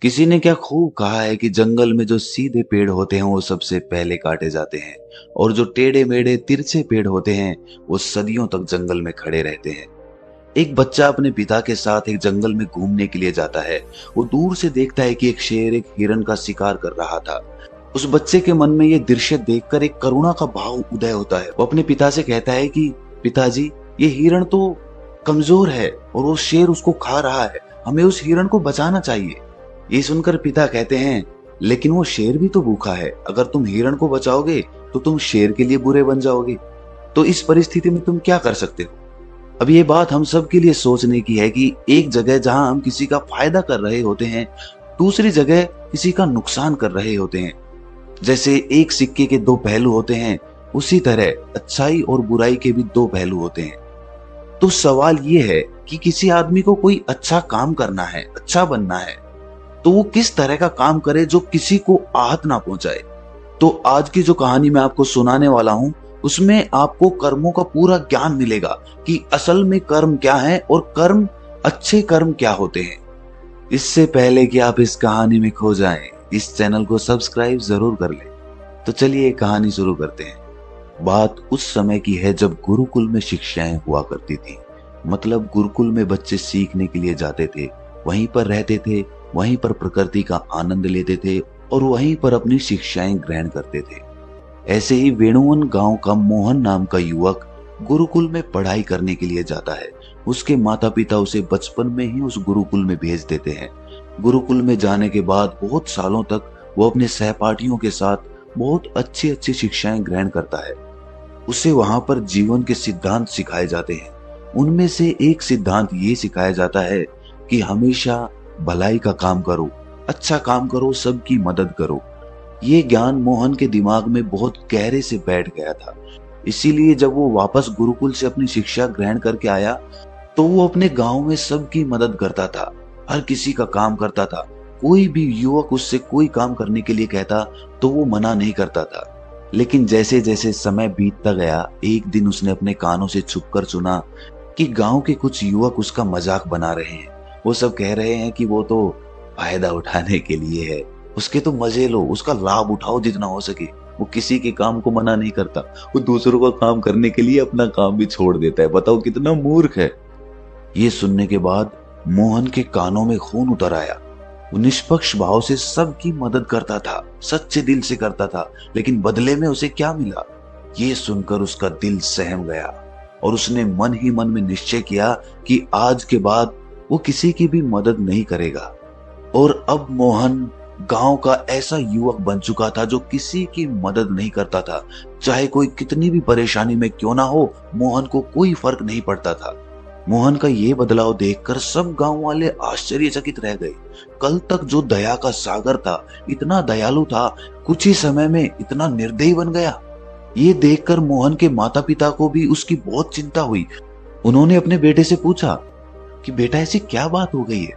किसी ने क्या खूब कहा है कि जंगल में जो सीधे पेड़ होते हैं वो सबसे पहले काटे जाते हैं और जो टेढ़े मेढ़े तिरछे पेड़ होते हैं वो सदियों तक जंगल में खड़े रहते हैं। एक बच्चा अपने पिता के साथ एक जंगल में घूमने के लिए जाता है। वो दूर से देखता है कि एक शेर एक हिरन का शिकार कर रहा था। उस बच्चे के मन में ये दृश्य देखकर एक करुणा का भाव उदय होता है। वो अपने पिता से कहता है कि पिताजी, ये हिरन तो कमजोर है और वो शेर उसको खा रहा है, हमें उस हिरन को बचाना चाहिए। ये सुनकर पिता कहते हैं, लेकिन वो शेर भी तो भूखा है, अगर तुम हिरण को बचाओगे तो तुम शेर के लिए बुरे बन जाओगे। तो इस परिस्थिति में तुम क्या कर सकते हो? अब ये बात हम सब के लिए सोचने की है कि एक जगह जहां हम किसी का फायदा कर रहे होते हैं, दूसरी जगह किसी का नुकसान कर रहे होते हैं। जैसे एक सिक्के के दो पहलू होते हैं, उसी तरह अच्छाई और बुराई के भी दो पहलू होते हैं। तो सवाल ये है कि किसी आदमी को कोई अच्छा काम करना है, अच्छा बनना है, तो वो किस तरह का काम करे जो किसी को आहत ना पहुंचाए। तो आज की जो कहानी मैं आपको सुनाने वाला हूं, उसमें आपको कर्मों का पूरा ज्ञान मिलेगा कि असल में कर्म क्या है और कर्म, अच्छे कर्म क्या होते हैं। इससे पहले कि आप इस कहानी में खो जाएं, इस चैनल को सब्सक्राइब जरूर कर लें। तो चलिए कहानी शुरू करते हैं। बात उस समय की है जब गुरुकुल में शिक्षाएं हुआ करती थी। मतलब गुरुकुल में बच्चे सीखने के लिए जाते थे, वहीं पर रहते थे, वहीं पर प्रकृति का आनंद लेते थे और वहीं पर अपनी शिक्षाएं ग्रहण करते थे। ऐसे ही वेणुवन गांव का मोहन नाम का युवक गुरुकुल में पढ़ाई करने के लिए जाता है। उसके माता पिता उसे बचपन में ही उस गुरुकुल में भेज देते हैं। गुरुकुल में जाने के बाद बहुत सालों तक वो अपने सहपाठियों के साथ बहुत अच्छी अच्छी शिक्षाएं ग्रहण करता है। उसे वहां पर जीवन के सिद्धांत सिखाए जाते हैं। उनमें से एक सिद्धांत ये सिखाया जाता है कि हमेशा भलाई का काम करो, अच्छा काम करो, सबकी मदद करो। ये ज्ञान मोहन के दिमाग में बहुत गहरे से बैठ गया था। इसीलिए जब वो वापस गुरुकुल से अपनी शिक्षा ग्रहण करके आया तो वो अपने गांव में सबकी मदद करता था, हर किसी का काम करता था। कोई भी युवक उससे कोई काम करने के लिए कहता तो वो मना नहीं करता था। लेकिन जैसे जैसे समय बीतता गया, एक दिन उसने अपने कानों से छुपकर सुना कि गांव के कुछ युवक उसका मजाक बना रहे हैं। वो सब कह रहे हैं कि वो तो फायदा उठाने के लिए है, उसके तो मजे लो, उसका लाभ उठाओ जितना हो सके। वो किसी के काम को मना नहीं करता, वो दूसरों का काम करने के लिए अपना काम भी छोड़ देता है। बताओ कितना मूर्ख है। ये सुनने के बाद मोहन के कानों में खून उतर आया। वो निष्पक्ष भाव से सबकी मदद करता था, सच्चे दिल से करता था, लेकिन बदले में उसे क्या मिला? ये सुनकर उसका दिल सहम गया और उसने मन ही मन में निश्चय किया कि आज के बाद वो किसी की भी मदद नहीं करेगा। और अब मोहन गांव का ऐसा युवक बन चुका था जो किसी की मदद नहीं करता था। चाहे कोई कितनी भी परेशानी में क्यों ना हो, मोहन को कोई फर्क नहीं पड़ता था। मोहन का ये बदलाव देखकर सब गांव वाले आश्चर्यचकित रह गए। कल तक जो दया का सागर था, इतना दयालु था, कुछ ही समय में इतना निर्दयी बन गया। ये देखकर मोहन के माता पिता को भी उसकी बहुत चिंता हुई। उन्होंने अपने बेटे से पूछा कि बेटा, ऐसी क्या बात हो गई है,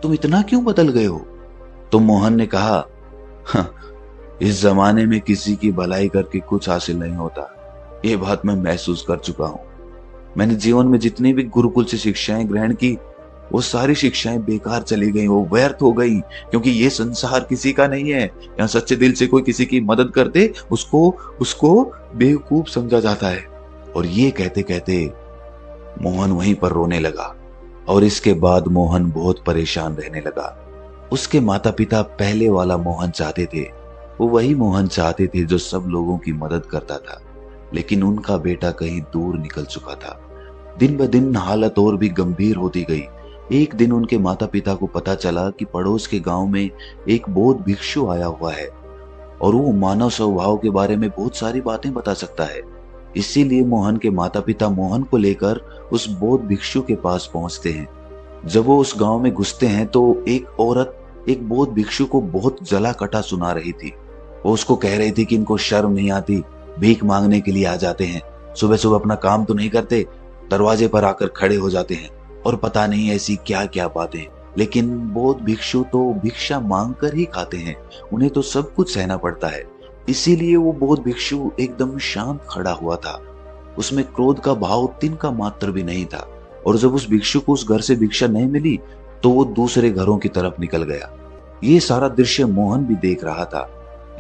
तुम इतना क्यों बदल गए हो? तो मोहन ने कहा, इस जमाने में किसी की भलाई करके कुछ हासिल नहीं होता। ये बात मैं महसूस कर चुका हूं। मैंने जीवन में जितनी भी गुरुकुल से शिक्षाएं ग्रहण की, वो सारी शिक्षाएं बेकार चली गई, वो व्यर्थ हो गई, क्योंकि ये संसार किसी का नहीं है। यहाँ सच्चे दिल से कोई किसी की मदद कर दे, उसको बेवकूफ समझा जाता है। और ये कहते कहते मोहन वहीं पर रोने लगा। और इसके बाद मोहन बहुत परेशान रहने लगा। उसके माता पिता पहले वाला मोहन चाहते थे, वो वही मोहन चाहते थे जो सब लोगों की मदद करता था। लेकिन उनका बेटा कहीं दूर निकल चुका था। दिन ब दिन हालत और भी गंभीर होती गई। एक दिन उनके माता पिता को पता चला कि पड़ोस के गांव में एक बौद्ध भिक्षु आया हुआ है और वो मानव स्वभाव के बारे में बहुत सारी बातें बता सकता है। इसीलिए मोहन के माता पिता मोहन को लेकर उस बौद्ध भिक्षु के पास पहुंचते हैं। जब वो उस गांव में घुसते हैं तो एक औरत एक बौद्ध भिक्षु को बहुत जला कटा सुना रही थी। वो उसको कह रही थी कि इनको शर्म नहीं आती, भीख मांगने के लिए आ जाते हैं, सुबह सुबह अपना काम तो नहीं करते, दरवाजे पर आकर खड़े हो जाते हैं और पता नहीं ऐसी क्या क्या बातें। लेकिन बौद्ध भिक्षु तो भिक्षा मांग कर ही खाते हैं, उन्हें तो सब कुछ सहना पड़ता है। इसीलिए वो बौद्ध भिक्षु एकदम शांत खड़ा हुआ था। उसमें क्रोध का भाव तिनका मात्र भी नहीं था। और जब उस भिक्षु को उस घर से भिक्षा नहीं मिली तो वो दूसरे घरों की तरफ निकल गया। ये सारा दृश्य मोहन भी देख रहा था।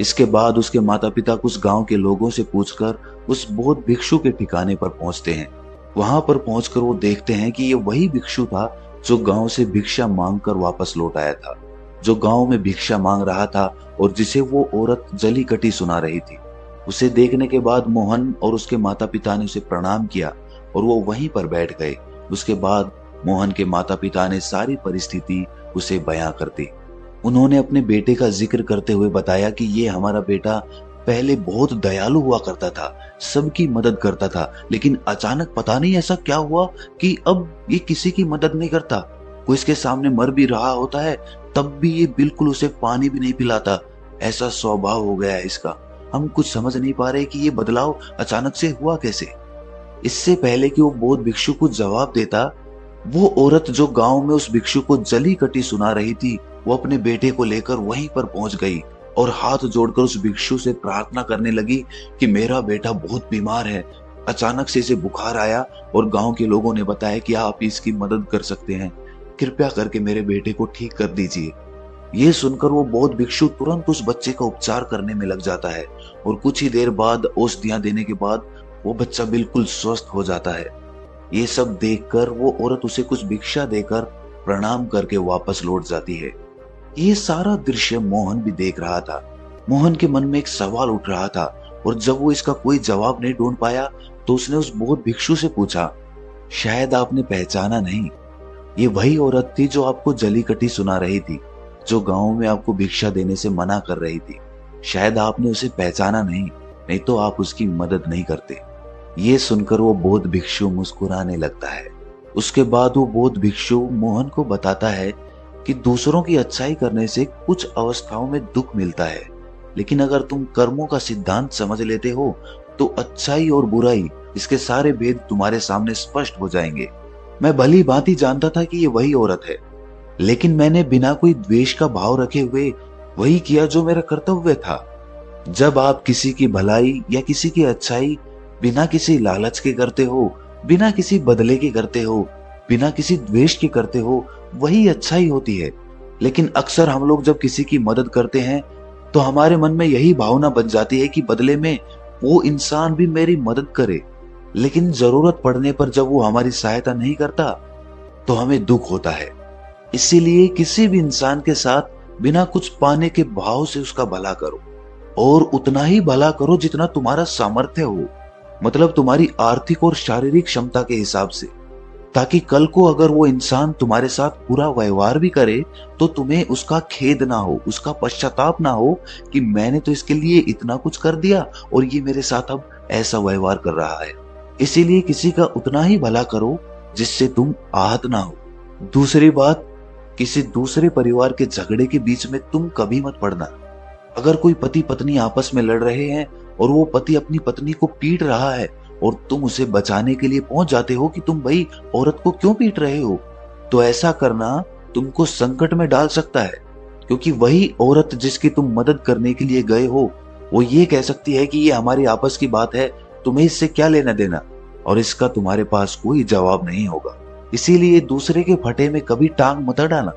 इसके बाद उसके माता पिता कुछ गांव के लोगों से पूछकर उस बौद्ध भिक्षु के ठिकाने पर पहुंचते हैं। वहां पर पहुंचकर वो देखते हैं कि ये वही भिक्षु था जो गांव से भिक्षा मांगकर वापस लौट आया था, जो गांव में भिक्षा मांग रहा था और जिसे वो औरत जली कटी सुना रही थी। उसे देखने के बाद मोहन और उसके माता पिता ने उसे प्रणाम किया और वो वहीं पर बैठ गए। उसके बाद मोहन के माता पिता ने सारी परिस्थिति उसे बयां कर दी। उन्होंने अपने बेटे का जिक्र करते हुए बताया कि ये हमारा बेटा पहले बहुत दयालु हुआ करता था, सबकी मदद करता था, लेकिन अचानक पता नहीं ऐसा क्या हुआ कि अब ये किसी की मदद नहीं करता। कोई इसके सामने मर भी रहा होता है तब भी ये बिल्कुल उसे पानी भी नहीं पिलाता। ऐसा स्वभाव हो गया है इसका। हम कुछ समझ नहीं पा रहे कि ये बदलाव अचानक से हुआ कैसे। इससे पहले कि वो बौद्ध भिक्षु को जवाब देता, वो औरत जो गांव में उस भिक्षु को जली कटी सुना रही थी, वो अपने बेटे को लेकर वहीं पर पहुंच गई और हाथ जोड़कर उस भिक्षु से प्रार्थना करने लगी कि मेरा बेटा बहुत बीमार है, अचानक से इसे बुखार आया और गांव के लोगों ने बताया कि आप इसकी मदद कर सकते हैं, कृपया करके मेरे बेटे को ठीक कर दीजिए। ये सुनकर वो बौद्ध भिक्षु तुरंत उस बच्चे का उपचार करने में लग जाता है और कुछ ही देर बाद औषधियां देने के बाद वो बच्चा बिल्कुल स्वस्थ हो जाता है। ये सब देखकर वो औरत उसे कुछ भिक्षा देकर प्रणाम करके वापस लौट जाती है। ये सारा दृश्य मोहन भी देख रहा था। मोहन के मन में एक सवाल उठ रहा था और जब वो इसका कोई जवाब नहीं ढूंढ पाया तो उसने उस बौद्ध भिक्षु से पूछा, शायद आपने पहचाना नहीं, ये वही औरत थी जो आपको जली कटी सुना रही थी, जो गांव में आपको भिक्षा देने से मना कर रही थी। शायद आपने उसे पहचाना नहीं तो आप उसकी मदद नहीं करते। ये सुनकर वो बौद्ध भिक्षु मुस्कुराने लगता है। उसके बाद वो बौद्ध भिक्षु मोहन को बताता है कि दूसरों की अच्छाई करने से कुछ अवस्थाओं में दुख मिलता है, लेकिन अगर तुम कर्मों का सिद्धांत समझ लेते हो तो अच्छाई और बुराई, इसके सारे भेद तुम्हारे सामने स्पष्ट हो जाएंगे। मैं भली भांति जानता था कि ये वही औरत है, लेकिन मैंने बिना कोई द्वेष का भाव रखे हुए वही किया जो मेरा कर्तव्य था। जब आप किसी की भलाई या किसी की अच्छाई बिना किसी लालच के करते हो, बिना किसी बदले के करते हो, बिना किसी द्वेष के करते हो, वही अच्छाई होती है। लेकिन अक्सर हम लोग जब किसी की मदद करते हैं तो हमारे मन में यही भावना बन जाती है कि बदले में वो इंसान भी मेरी मदद करे, लेकिन जरूरत पड़ने पर जब वो हमारी सहायता नहीं करता तो हमें दुख होता है। इसीलिए किसी भी इंसान के साथ बिना कुछ पाने के भाव से उसका भला करो और उतना ही भला करो जितना तुम्हारा सामर्थ्य हो, मतलब तुम्हारी आर्थिक और शारीरिक क्षमता के हिसाब से, ताकि कल को अगर वो इंसान तुम्हारे साथ पूरा व्यवहार भी करे तो तुम्हें उसका खेद ना हो, उसका पश्चाताप ना हो कि मैंने तो इसके लिए इतना कुछ कर दिया और ये मेरे साथ अब ऐसा व्यवहार कर रहा है। इसीलिए किसी का उतना ही भला करो जिससे तुम आहत ना हो। दूसरी बात, किसी दूसरे परिवार के झगड़े के बीच में तुम कभी मत पड़ना। अगर कोई पति पत्नी आपस में लड़ रहे हैं और वो पति अपनी पत्नी को पीट रहा है और तुम उसे बचाने के लिए पहुंच जाते हो कि तुम भाई औरत को क्यों पीट रहे हो, तो ऐसा करना तुमको संकट में डाल सकता है, क्योंकि वही औरत जिसकी तुम मदद करने के लिए गए हो वो ये कह सकती है कि ये हमारी आपस की बात है, तुम्हें इससे क्या लेना देना, और इसका तुम्हारे पास कोई जवाब नहीं होगा। इसीलिए दूसरे के फटे में कभी टांग मत डालना।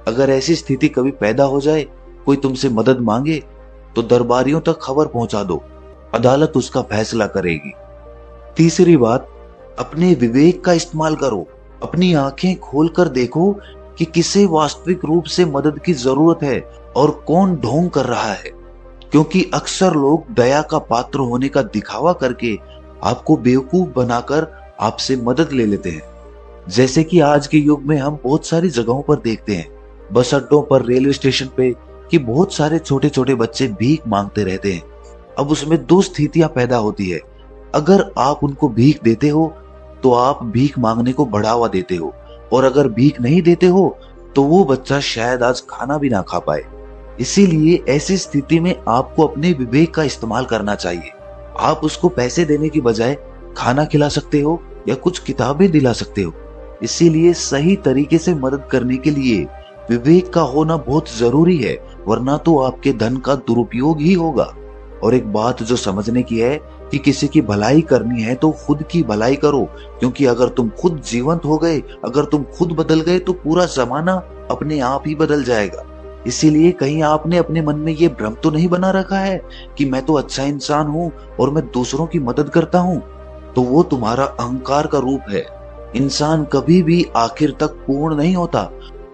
अगर ऐसी स्थिति कभी पैदा हो जाए, कोई तुमसे मदद मांगे तो दरबारियों तक खबर पहुंचा दो, अदालत उसका फैसला करेगी। तीसरी बात, अपने विवेक का इस्तेमाल करो। अपनी आंखें खोलकर देखो कि किसे वास्तविक रूप से मदद की जरूरत है और कौन ढोंग कर रहा है, क्योंकि अक्सर लोग दया का पात्र होने का दिखावा करके आपको बेवकूफ बनाकर आपसे मदद ले लेते हैं। जैसे कि आज के युग में हम बहुत सारी जगहों पर देखते हैं, बस अड्डों पर, रेलवे स्टेशन पे, कि बहुत सारे छोटे छोटे बच्चे भीख मांगते रहते हैं। अब उसमें दो स्थितियां पैदा होती है। अगर आप उनको भीख देते हो तो आप भीख मांगने को बढ़ावा देते हो, और अगर भीख नहीं देते हो तो वो बच्चा शायद आज खाना भी ना खा पाए। इसीलिए ऐसी स्थिति में आपको अपने विवेक का इस्तेमाल करना चाहिए। आप उसको पैसे देने की बजाय खाना खिला सकते हो या कुछ किताबें दिला सकते हो। इसीलिए सही तरीके से मदद करने के लिए विवेक का होना बहुत जरूरी है, वरना तो आपके धन का दुरुपयोग ही होगा। और एक बात जो समझने की है कि किसी की भलाई करनी है तो खुद की भलाई करो, क्योंकि अगर तुम खुद जीवंत हो गए, अगर तुम खुद बदल गए तो पूरा जमाना अपने आप ही बदल जाएगा। इसीलिए कहीं आपने अपने मन में ये भ्रम तो नहीं बना रखा है कि मैं तो अच्छा इंसान हूँ और मैं दूसरों की मदद करता हूँ। तो वो तुम्हारा अहंकार का रूप है। इंसान कभी भी आखिर तक पूर्ण नहीं होता,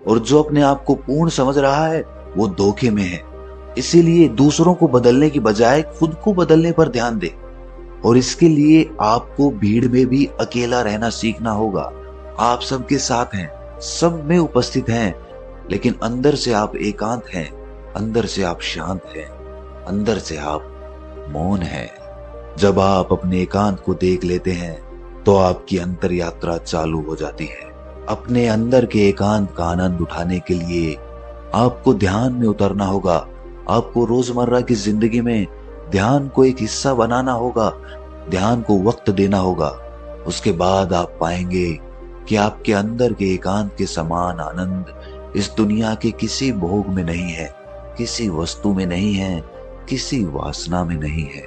और जो अपने आप को पूर्ण समझ रहा है वो धोखे में है। इसीलिए दूसरों को बदलने की बजाय खुद को बदलने पर ध्यान दे। और इसके लिए आपको भीड़ में भी अकेला रहना सीखना होगा। आप सबके साथ हैं, सब में उपस्थित हैं, लेकिन अंदर से आप एकांत हैं, अंदर से आप शांत हैं, अंदर से आप मौन हैं। जब आप अपने एकांत को देख लेते हैं तो आपकी अंतर यात्रा चालू हो जाती है। अपने अंदर के एकांत का आनंद उठाने के लिए आपको ध्यान में उतरना होगा। आपको रोजमर्रा की जिंदगी में ध्यान को एक हिस्सा बनाना होगा, ध्यान को वक्त देना होगा। उसके बाद आप पाएंगे कि आपके अंदर के एकांत के समान आनंद इस दुनिया के किसी भोग में नहीं है, किसी वस्तु में नहीं है, किसी वासना में नहीं है।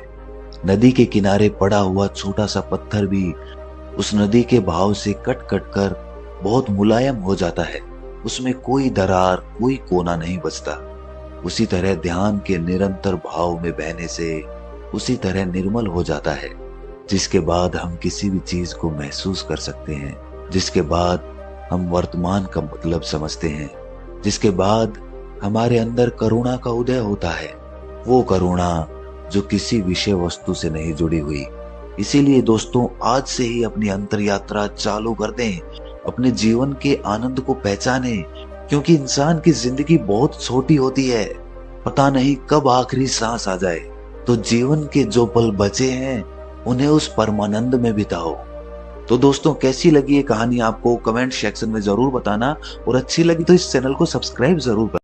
नदी के किनारे पड़ा हुआ छोटा सा पत्थर भी उस नदी के भाव से कट कट कर बहुत मुलायम हो जाता है। उसमें कोई दरार, कोई कोना नहीं बचता। उसी तरह ध्यान के निरंतर भाव में बहने से उसी तरह निर्मल हो जाता है, जिसके बाद हम किसी भी चीज को महसूस कर सकते हैं, जिसके बाद हम वर्तमान का मतलब समझते हैं, जिसके बाद हमारे अंदर करुणा का उदय होता है। वो करुणा जो किसी विषय वस्तु से नहीं जुड़ी हुई। इसीलिए दोस्तों, आज से ही अपनी अंतर यात्रा चालू कर दें, अपने जीवन के आनंद को पहचाने, क्योंकि इंसान की जिंदगी बहुत छोटी होती है। पता नहीं कब आखिरी सांस आ जाए। तो जीवन के जो पल बचे हैं उन्हें उस परमानंद में बिताओ। तो दोस्तों, कैसी लगी ये कहानी आपको कमेंट सेक्शन में जरूर बताना, और अच्छी लगी तो इस चैनल को सब्सक्राइब जरूर करना।